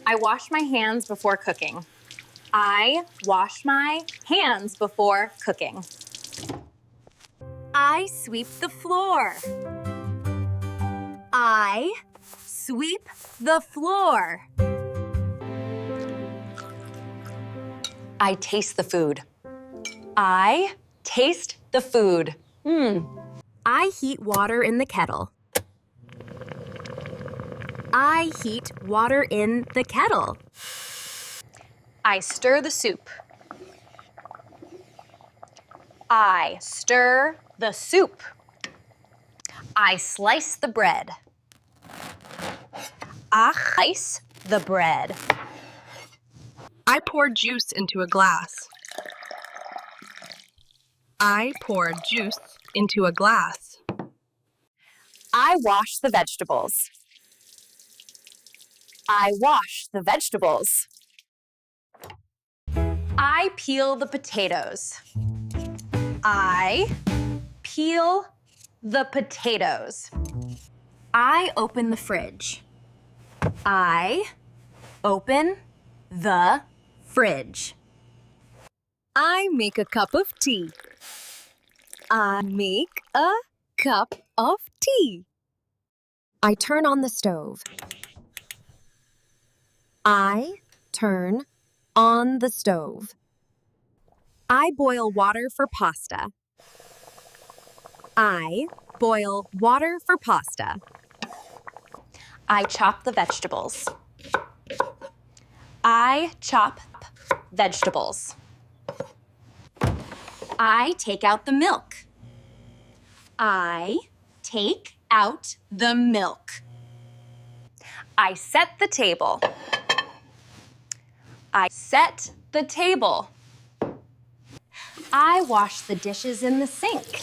I wash my hands before cooking. I wash my hands before cooking. I sweep the floor. I sweep the floor. I taste the food. I taste the food. I heat water in the kettle. I heat water in the kettle. I stir the soup. I stir the soup. I slice the bread. I slice the bread. I pour juice into a glass. I pour juice into a glass. I wash the vegetables. I wash the vegetables. I peel the potatoes. I peel the potatoes. I open the fridge. I open the fridge. I make a cup of tea. I make a cup of tea. I turn on the stove. I turn on the stove. I boil water for pasta. I boil water for pasta. I chop the vegetables. I chop vegetables. I take out the milk. I take out the milk. I set the table. I set the table. I wash the dishes in the sink.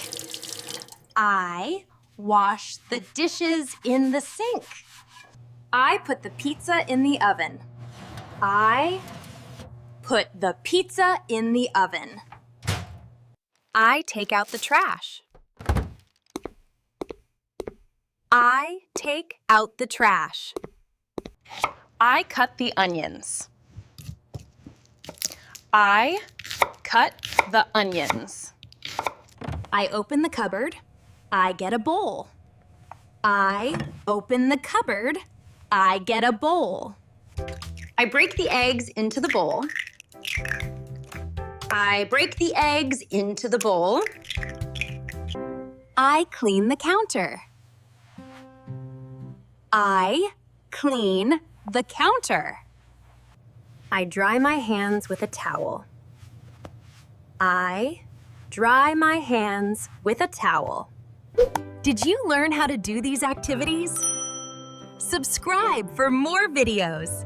I wash the dishes in the sink. I put the pizza in the oven. I put the pizza in the oven. I take out the trash. I take out the trash. I cut the onions. I cut the onions. I open the cupboard. I get a bowl. I open the cupboard. I get a bowl. I break the eggs into the bowl. I break the eggs into the bowl. I clean the counter. I clean the counter. I dry my hands with a towel. I dry my hands with a towel. Did you learn how to do these activities? Subscribe for more videos.